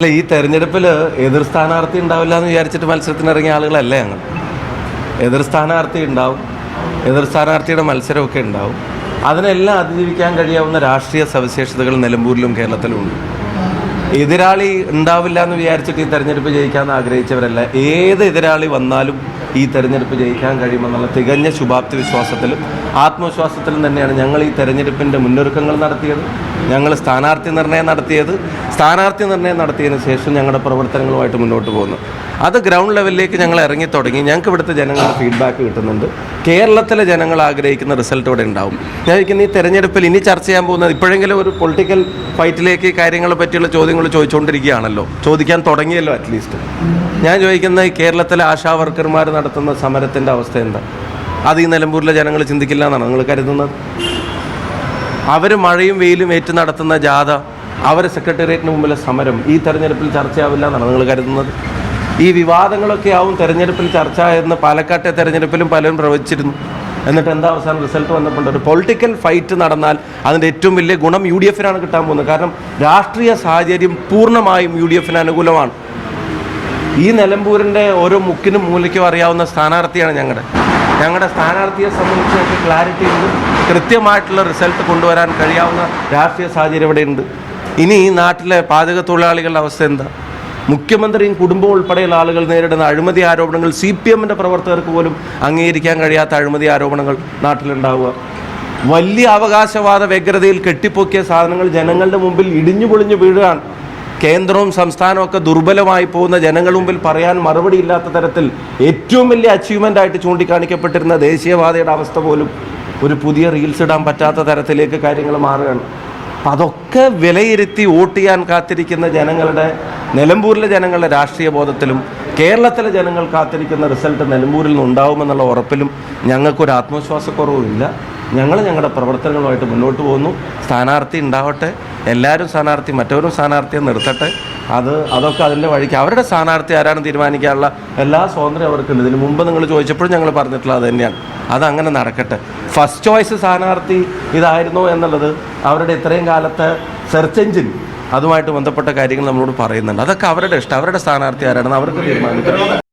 അല്ല, ഈ തെരഞ്ഞെടുപ്പിൽ എതിർ സ്ഥാനാർത്ഥി ഉണ്ടാവില്ല എന്ന് വിചാരിച്ചിട്ട് മത്സരത്തിന് ഇറങ്ങിയ ആളുകളല്ലേ ഞങ്ങൾ. എതിർ സ്ഥാനാർത്ഥി ഉണ്ടാവും, എതിർ സ്ഥാനാർത്ഥിയുടെ മത്സരമൊക്കെ ഉണ്ടാവും. അതിനെല്ലാം അതിജീവിക്കാൻ കഴിയാവുന്ന രാഷ്ട്രീയ സവിശേഷതകൾ നിലമ്പൂരിലും കേരളത്തിലും ഉണ്ട്. എതിരാളി ഉണ്ടാവില്ല എന്ന് വിചാരിച്ചിട്ട് ഈ തെരഞ്ഞെടുപ്പ് ജയിക്കാമെന്ന് ആഗ്രഹിച്ചവരല്ല. ഏത് എതിരാളി വന്നാലും ഈ തെരഞ്ഞെടുപ്പ് ജയിക്കാൻ കഴിയുമെന്നുള്ള തികഞ്ഞ ശുഭാപ്തി വിശ്വാസത്തിലും ആത്മവിശ്വാസത്തിലും തന്നെയാണ് ഞങ്ങൾ ഈ തെരഞ്ഞെടുപ്പിൻ്റെ മുന്നൊരുക്കങ്ങൾ നടത്തിയത്. ഞങ്ങൾ സ്ഥാനാർത്ഥി നിർണയം നടത്തിയതിന് ശേഷം ഞങ്ങളുടെ പ്രവർത്തനങ്ങളുമായിട്ട് മുന്നോട്ട് പോകുന്നു. അത് ഗ്രൗണ്ട് ലെവലിലേക്ക് ഞങ്ങൾ ഇറങ്ങി തുടങ്ങി. ഞങ്ങൾക്ക് ഇവിടുത്തെ ജനങ്ങളുടെ ഫീഡ്ബാക്ക് കിട്ടുന്നുണ്ട്. കേരളത്തിലെ ജനങ്ങൾ ആഗ്രഹിക്കുന്ന റിസൾട്ട് ഇവിടെ ഉണ്ടാവും. ഞാൻ ചോദിക്കുന്ന ഈ തെരഞ്ഞെടുപ്പിൽ ഇനി ചർച്ച ചെയ്യാൻ പോകുന്നത് ഇപ്പോഴെങ്കിലും ഒരു പൊളിറ്റിക്കൽ ഫൈറ്റിലേക്ക് കാര്യങ്ങളെ പറ്റിയുള്ള ചോദ്യങ്ങൾ ചോദിച്ചുകൊണ്ടിരിക്കുകയാണല്ലോ, ചോദിക്കാൻ തുടങ്ങിയല്ലോ അറ്റ്ലീസ്റ്റ്. ഞാൻ ചോദിക്കുന്ന ഈ കേരളത്തിലെ ആശാ വർക്കർമാർ നടത്തുന്ന സമരത്തിൻ്റെ അവസ്ഥ എന്താ? അത് ഈ നിലമ്പൂരിലെ ജനങ്ങൾ ചിന്തിക്കില്ല എന്നാണ് നിങ്ങൾ കരുതുന്നത്? അവർ മഴയും വെയിലും ഏറ്റു നടത്തുന്ന ജാഥ, അവർ സെക്രട്ടേറിയറ്റിന് മുമ്പിലെ സമരം ഈ തെരഞ്ഞെടുപ്പിൽ ചർച്ചയാവില്ല എന്നാണ് നിങ്ങൾ കരുതുന്നത്? ഈ വിവാദങ്ങളൊക്കെ ആവും തെരഞ്ഞെടുപ്പിൽ ചർച്ച എന്ന് പാലക്കാട്ടെ തെരഞ്ഞെടുപ്പിലും പലരും പ്രവചിച്ചിരുന്നു. എന്നിട്ട് എന്താ അവസാനം റിസൾട്ട് വന്നപ്പോൾ ഒരു പൊളിറ്റിക്കൽ ഫൈറ്റ് നടന്നാൽ അതിൻ്റെ ഏറ്റവും വലിയ ഗുണം UDF കിട്ടാൻ പോകുന്നത്. കാരണം രാഷ്ട്രീയ സാഹചര്യം പൂർണ്ണമായും UDF അനുകൂലമാണ്. ഈ നിലമ്പൂരിൻ്റെ ഓരോ മുക്കിനും മൂലയ്ക്കും അറിയാവുന്ന സ്ഥാനാർത്ഥിയാണ് ഞങ്ങളുടെ സ്ഥാനാർത്ഥിയെ സംബന്ധിച്ച് ക്ലാരിറ്റി ഉണ്ട്. കൃത്യമായിട്ടുള്ള റിസൾട്ട് കൊണ്ടുവരാൻ കഴിയാവുന്ന രാഷ്ട്രീയ സാഹചര്യം ഇവിടെ ഉണ്ട്. ഇനി ഈ നാട്ടിലെ പാചക തൊഴിലാളികളുടെ അവസ്ഥ എന്താ? മുഖ്യമന്ത്രിയും കുടുംബവും ഉൾപ്പെടെയുള്ള ആളുകൾ നേരിടുന്ന അഴിമതി ആരോപണങ്ങൾ, CPMൻ്റെ പ്രവർത്തകർക്ക് പോലും അംഗീകരിക്കാൻ കഴിയാത്ത അഴിമതി ആരോപണങ്ങൾ നാട്ടിലുണ്ടാവുക. വലിയ അവകാശവാദ വ്യഗ്രതയിൽ കെട്ടിപ്പൊക്കിയ സാധനങ്ങൾ ജനങ്ങളുടെ മുമ്പിൽ ഇടിഞ്ഞു പൊളിഞ്ഞു വീഴുകയാണ്. കേന്ദ്രവും സംസ്ഥാനവും ഒക്കെ ദുർബലമായി പോകുന്ന ജനങ്ങളുടെ മുമ്പിൽ പറയാൻ മറുപടി ഇല്ലാത്ത തരത്തിൽ ഏറ്റവും വലിയ അച്ചീവ്മെൻ്റ് ആയിട്ട് ചൂണ്ടിക്കാണിക്കപ്പെട്ടിരുന്ന ദേശീയവാദയുടെ അവസ്ഥ പോലും ഒരു പുതിയ റീൽസ് ഇടാൻ പറ്റാത്ത തരത്തിലേക്ക് കാര്യങ്ങൾ മാറുകയാണ്. അപ്പം അതൊക്കെ വിലയിരുത്തി വോട്ട് ചെയ്യാൻ കാത്തിരിക്കുന്ന നിലമ്പൂരിലെ ജനങ്ങളുടെ രാഷ്ട്രീയ ബോധത്തിലും കേരളത്തിലെ ജനങ്ങൾ കാത്തിരിക്കുന്ന റിസൾട്ട് നിലമ്പൂരിൽ നിന്ന് ഉണ്ടാവുമെന്നുള്ള ഉറപ്പിലും ഞങ്ങൾക്കൊരു ആത്മവിശ്വാസക്കുറവുമില്ല. ഞങ്ങളുടെ പ്രവർത്തനങ്ങളുമായിട്ട് മുന്നോട്ട് പോകുന്നു. സ്ഥാനാർത്ഥി ഉണ്ടാവട്ടെ, എല്ലാവരും സ്ഥാനാർത്ഥി, മറ്റവരും സ്ഥാനാർത്ഥിയെ നിർത്തട്ടെ. അതൊക്കെ അതിൻ്റെ വഴിക്ക് അവരുടെ സ്ഥാനാർത്ഥി ആരാണ് തീരുമാനിക്കാനുള്ള എല്ലാ സ്വാതന്ത്ര്യം അവർക്കുണ്ട്. ഇതിന് മുമ്പ് നിങ്ങൾ ചോദിച്ചപ്പോഴും ഞങ്ങൾ പറഞ്ഞിട്ടുള്ളത് അത് തന്നെയാണ്. അതങ്ങനെ നടക്കട്ടെ. ഫസ്റ്റ് ചോയ്സ് സ്ഥാനാർത്ഥി ഇതായിരുന്നോ എന്നുള്ളത് അവരുടെ ഇത്രയും കാലത്തെ സെർച്ച് എഞ്ചിൻ അതുമായിട്ട് ബന്ധപ്പെട്ട കാര്യങ്ങൾ നമ്മളോട് പറയുന്നുണ്ട്. അതൊക്കെ അവരുടെ ഇഷ്ടം. അവരുടെ സ്ഥാനാർത്ഥി ആരാണെന്ന് അവർക്ക് തീരുമാനിക്കണം.